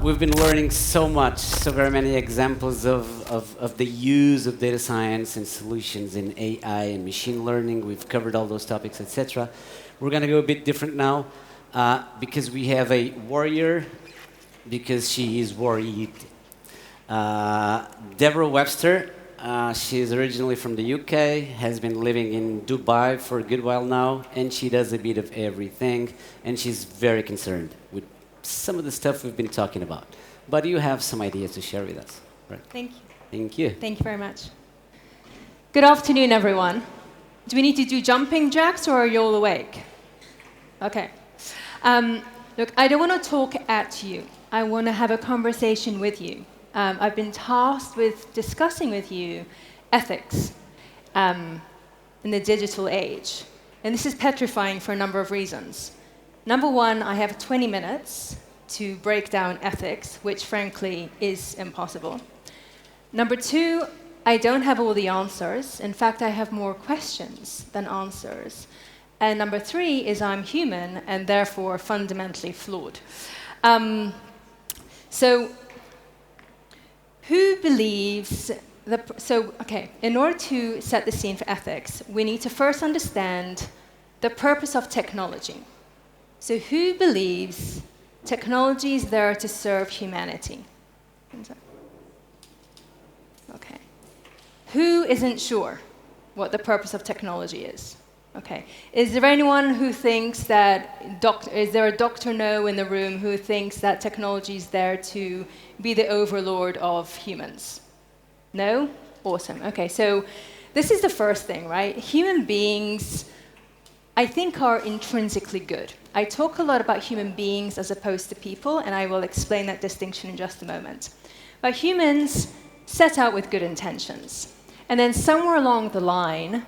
We've been learning so much, so very many examples of the use of data science and solutions in AI and machine learning. We've covered all those topics, etc. We're going to go a bit different now because we have a warrior, because she is worried. Deborah Webster, she is originally from the UK, has been living in Dubai for a good while now, and she does a bit of everything, and she's very concerned with some of the stuff we've been talking about. But you have some ideas to share with us, right? Thank you. Thank you. Thank you very much. Good afternoon, everyone. Do we need to do jumping jacks, or are you all awake? Okay. Look, I don't want to talk at you. I want to have a conversation with you. I've been tasked with discussing with you ethics in the digital age. And this is petrifying for a number of reasons. Number one, I have 20 minutes to break down ethics, which frankly is impossible. Number two, I don't have all the answers. In fact, I have more questions than answers. And number three is I'm human and therefore fundamentally flawed. So who believes in order to set the scene for ethics, we need to first understand the purpose of technology. So who believes technology is there to serve humanity? Okay. Who isn't sure what the purpose of technology is? Okay. Is there anyone who thinks that, is there a Dr. No in the room who thinks that technology is there to be the overlord of humans? No? Awesome. Okay, so this is the first thing, right? Human beings, I think, are intrinsically good. I talk a lot about human beings as opposed to people, and I will explain that distinction in just a moment. But humans set out with good intentions. And then somewhere along the line,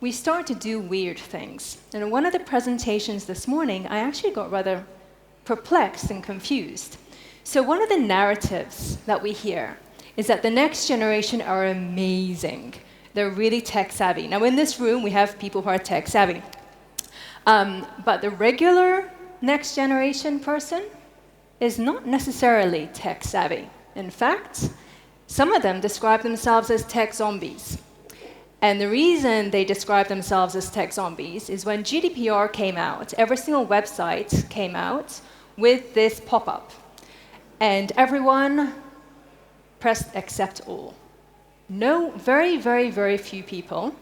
we start to do weird things. And in one of the presentations this morning, I actually got rather perplexed and confused. So one of the narratives that we hear is that the next generation are amazing. They're really tech savvy. Now in this room, we have people who are tech savvy. But the regular next generation person is not necessarily tech savvy. In fact, some of them describe themselves as tech zombies. And the reason they describe themselves as tech zombies is when GDPR came out, every single website came out with this pop-up. And everyone pressed accept all. No, very, very, very few people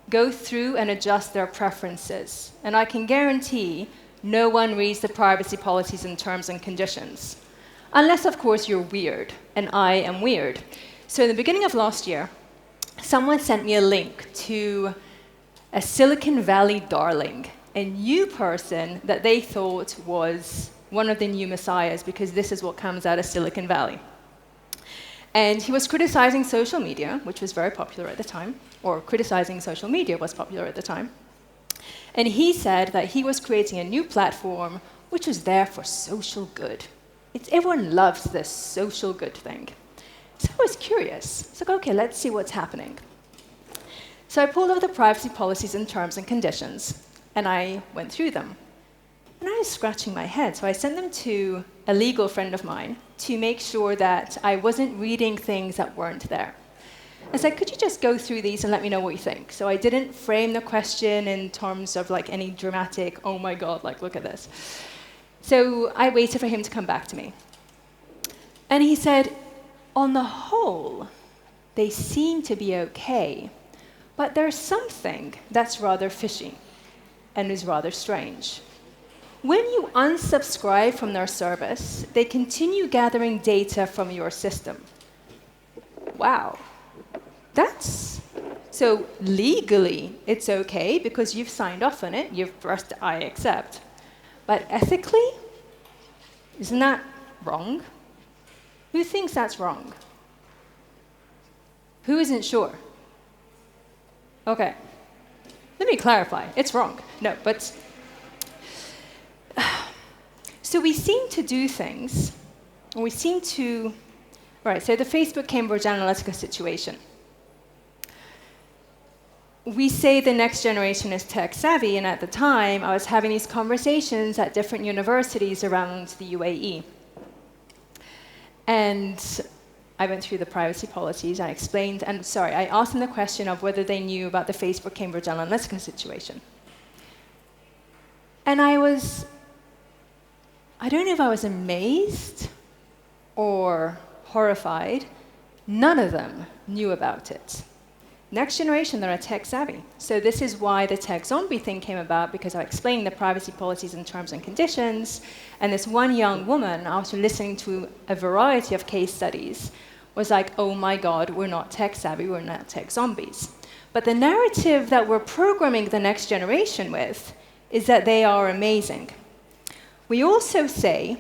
go through and adjust their preferences. And I can guarantee no one reads the privacy policies and terms and conditions. Unless, of course, you're weird, and I am weird. So in the beginning of last year, someone sent me a link to a Silicon Valley darling, a new person that they thought was one of the new messiahs, because this is what comes out of Silicon Valley. And he was criticizing social media, which was very popular at the time, or criticizing social media was popular at the time. And he said that he was creating a new platform which was there for social good. Everyone loves this social good thing. So I was curious. It's like, okay, let's see what's happening. So I pulled out the privacy policies and terms and conditions, and I went through them. And I was scratching my head, so I sent them to a legal friend of mine to make sure that I wasn't reading things that weren't there. I said, could you just go through these and let me know what you think? So I didn't frame the question in terms of like any dramatic, oh my God, like look at this. So I waited for him to come back to me. And he said, on the whole, they seem to be okay, but there's something that's rather fishy and is rather strange. When you unsubscribe from their service, they continue gathering data from your system. Wow. So legally, it's okay because you've signed off on it, you've pressed I accept. But ethically, isn't that wrong? Who thinks that's wrong? Who isn't sure? Okay. Let me clarify. It's wrong. No, but so we seem to do things, and we seem to, right, so the Facebook Cambridge Analytica situation. We say the next generation is tech savvy, and at the time, I was having these conversations at different universities around the UAE. And I went through the privacy policies, I explained, and sorry, I asked them the question of whether they knew about the Facebook Cambridge Analytica situation. And I don't know if I was amazed or horrified. None of them knew about it. Next generation, they're tech savvy. So this is why the tech zombie thing came about, because I explained the privacy policies and terms and conditions. And this one young woman, after listening to a variety of case studies, was like, oh my God, we're not tech savvy, we're not tech zombies. But the narrative that we're programming the next generation with is that they are amazing. We also say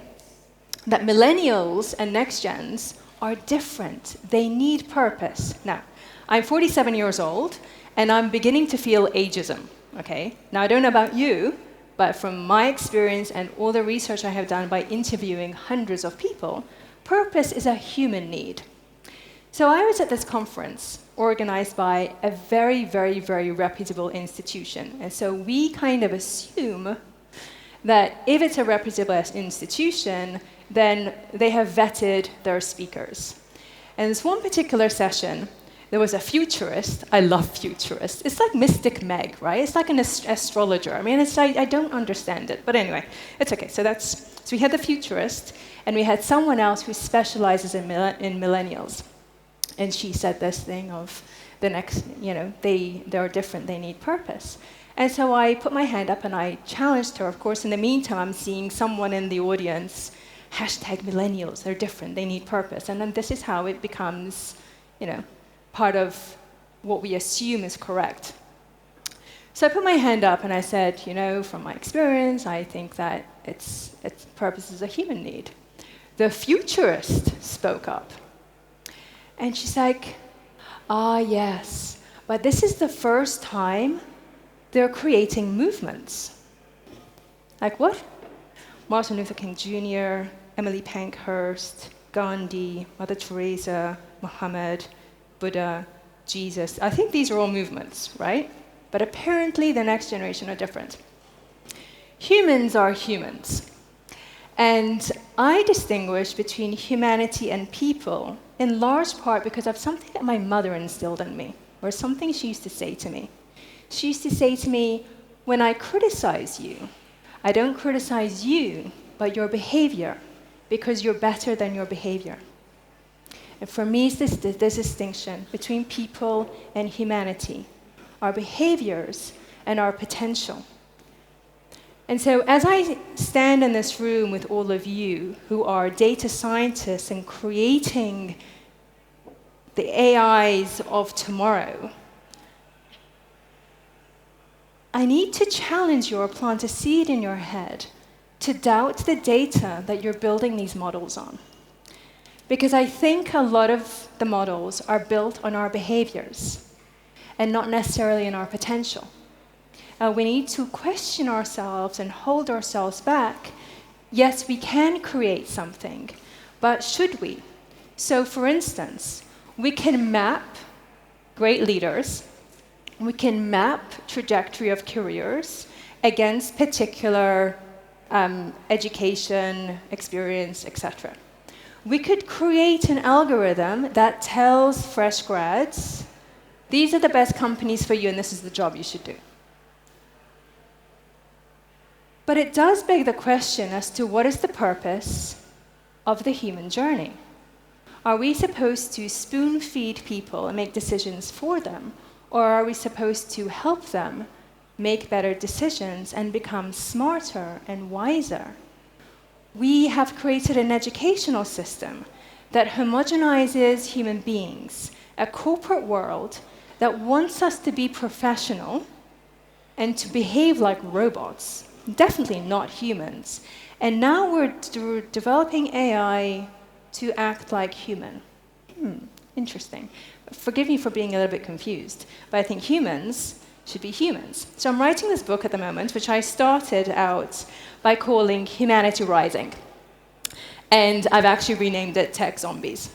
that millennials and NextGens are different. They need purpose. Now, I'm 47 years old, and I'm beginning to feel ageism, okay? Now, I don't know about you, but from my experience and all the research I have done by interviewing hundreds of people, purpose is a human need. So I was at this conference organized by a very, very, very reputable institution. And so we kind of assume that if it's a reputable institution, then they have vetted their speakers. And this one particular session, there was a futurist. I love futurists. It's like Mystic Meg, right? It's like an astrologer. I mean, I don't understand it. But anyway, it's okay. So we had the futurist, and we had someone else who specializes in millennials. And she said this thing of the next, they're different, they need purpose. And so I put my hand up and I challenged her. Of course, in the meantime, I'm seeing someone in the audience, #millennials, they're different, they need purpose. And then this is how it becomes, part of what we assume is correct. So I put my hand up and I said, from my experience, I think that its purpose is a human need. The futurist spoke up. And she's like, yes, but this is the first time they're creating movements. Like what? Martin Luther King Jr., Emily Pankhurst, Gandhi, Mother Teresa, Muhammad, Buddha, Jesus. I think these are all movements, right? But apparently the next generation are different. Humans are humans. And I distinguish between humanity and people in large part because of something that my mother instilled in me, or something she used to say to me. She used to say to me, when I criticize you, I don't criticize you, but your behavior, because you're better than your behavior. And for me, it's this distinction between people and humanity, our behaviors and our potential. And so as I stand in this room with all of you who are data scientists and creating the AIs of tomorrow, I need to challenge you or plant a seed in your head to doubt the data that you're building these models on. Because I think a lot of the models are built on our behaviors and not necessarily on our potential. We need to question ourselves and hold ourselves back. Yes, we can create something, but should we? So for instance, we can map great leaders, we can map trajectory of careers against particular education, experience, etc. We could create an algorithm that tells fresh grads, these are the best companies for you and this is the job you should do. But it does beg the question as to what is the purpose of the human journey? Are we supposed to spoon-feed people and make decisions for them? Or are we supposed to help them make better decisions and become smarter and wiser? We have created an educational system that homogenizes human beings, a corporate world that wants us to be professional and to behave like robots. Definitely not humans. And now we're developing AI to act like human. Interesting. Forgive me for being a little bit confused, but I think humans should be humans. So I'm writing this book at the moment, which I started out by calling Humanity Rising. And I've actually renamed it Tech Zombies.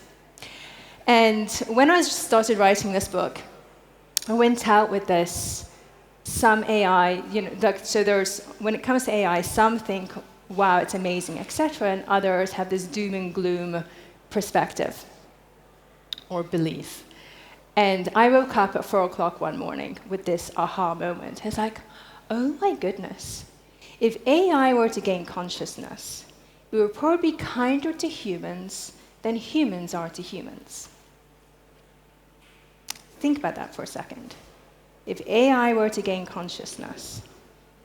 And when I started writing this book, I went out with this. Some AI, so when it comes to AI, some think, wow, it's amazing, etc., and others have this doom and gloom perspective or belief. And I woke up at 4 o'clock one morning with this aha moment. It's like, oh my goodness, if AI were to gain consciousness, it would probably be kinder to humans than humans are to humans. Think about that for a second. If AI were to gain consciousness,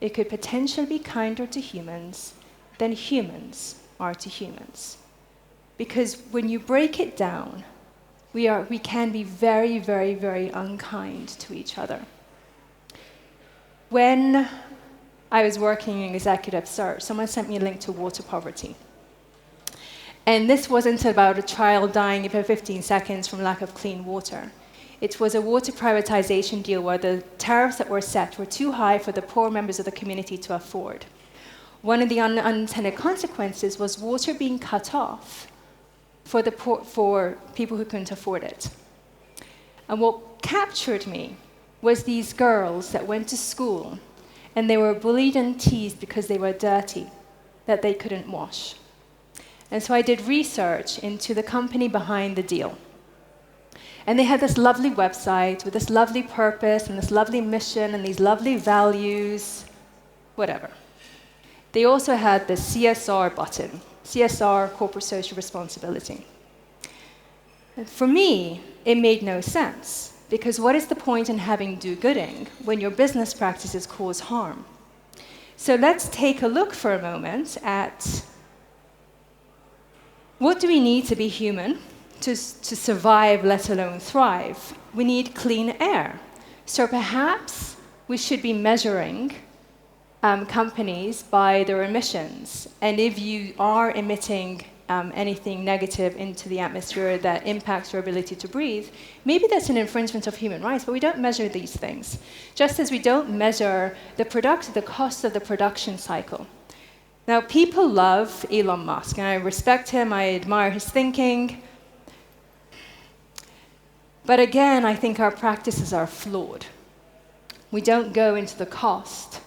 it could potentially be kinder to humans than humans are to humans. Because when you break it down, we can be very, very, very unkind to each other. When I was working in executive search, someone sent me a link to water poverty. And this wasn't about a child dying every 15 seconds from lack of clean water. It was a water privatization deal where the tariffs that were set were too high for the poor members of the community to afford. One of the unintended consequences was water being cut off for people who couldn't afford it. And what captured me was these girls that went to school and they were bullied and teased because they were dirty, that they couldn't wash. And so I did research into the company behind the deal. And they had this lovely website with this lovely purpose and this lovely mission and these lovely values, whatever. They also had the CSR button, CSR, corporate social responsibility. And for me, it made no sense, because what is the point in having do-gooding when your business practices cause harm? So let's take a look for a moment at what do we need to be human to survive, let alone thrive? We need clean air. So perhaps we should be measuring companies by their emissions. And if you are emitting anything negative into the atmosphere that impacts your ability to breathe, maybe that's an infringement of human rights, but we don't measure these things. Just as we don't measure the cost of the production cycle. Now, people love Elon Musk, and I respect him, I admire his thinking. But again, I think our practices are flawed. We don't go into the cost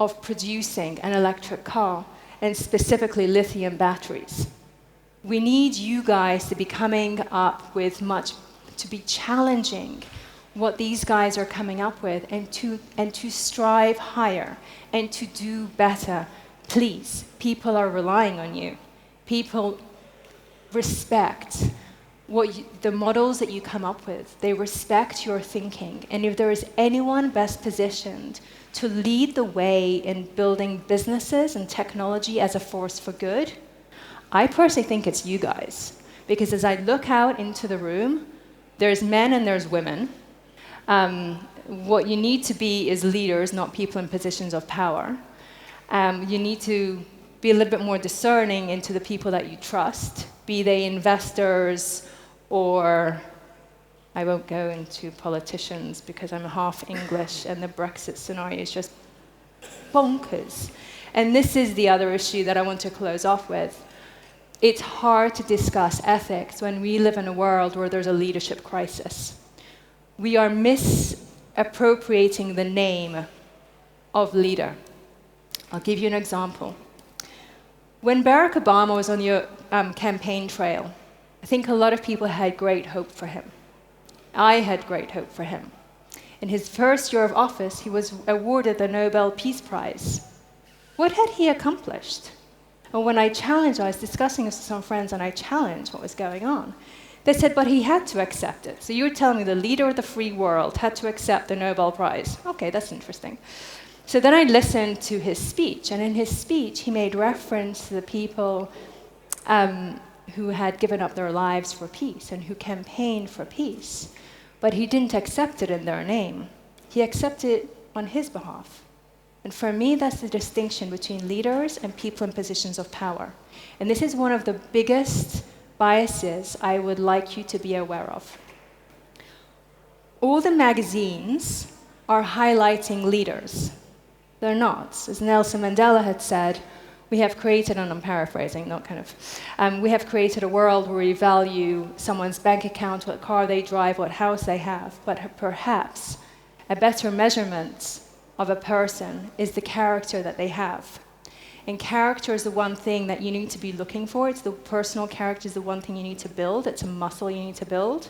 of producing an electric car, and specifically lithium batteries. We need you guys to be coming up with to be challenging what these guys are coming up with, and to strive higher and to do better. Please, people are relying on you. People respect the models that you come up with. They respect your thinking. And if there is anyone best positioned to lead the way in building businesses and technology as a force for good, I personally think it's you guys. Because as I look out into the room, there's men and there's women. What you need to be is leaders, not people in positions of power. You need to be a little bit more discerning into the people that you trust, be they investors or, I won't go into politicians because I'm half English and the Brexit scenario is just bonkers. And this is the other issue that I want to close off with. It's hard to discuss ethics when we live in a world where there's a leadership crisis. We are misappropriating the name of leader. I'll give you an example. When Barack Obama was on the campaign trail, I think a lot of people had great hope for him. I had great hope for him. In his first year of office, he was awarded the Nobel Peace Prize. What had he accomplished? And when I was discussing this with some friends, and I challenged what was going on, they said, but he had to accept it. So you're telling me the leader of the free world had to accept the Nobel Prize. Okay, that's interesting. So then I listened to his speech, and in his speech, he made reference to the people who had given up their lives for peace and who campaigned for peace. But he didn't accept it in their name. He accepted it on his behalf. And for me, that's the distinction between leaders and people in positions of power. And this is one of the biggest biases I would like you to be aware of. All the magazines are highlighting leaders. They're not. As Nelson Mandela had said, we have created, and I'm paraphrasing, not kind of, we have created a world where we value someone's bank account, what car they drive, what house they have, but perhaps a better measurement of a person is the character that they have. And character is the one thing that you need to be looking for. It's the personal character is the one thing you need to build. It's a muscle you need to build.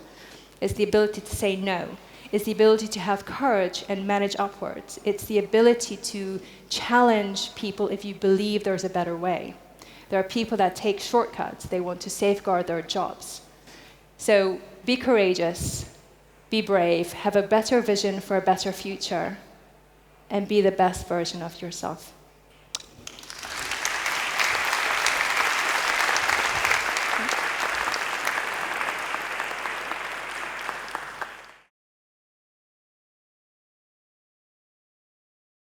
It's the ability to say no. It's the ability to have courage and manage upwards. It's the ability to challenge people if you believe there's a better way. There are people that take shortcuts. They want to safeguard their jobs. So be courageous, be brave, have a better vision for a better future, and be the best version of yourself.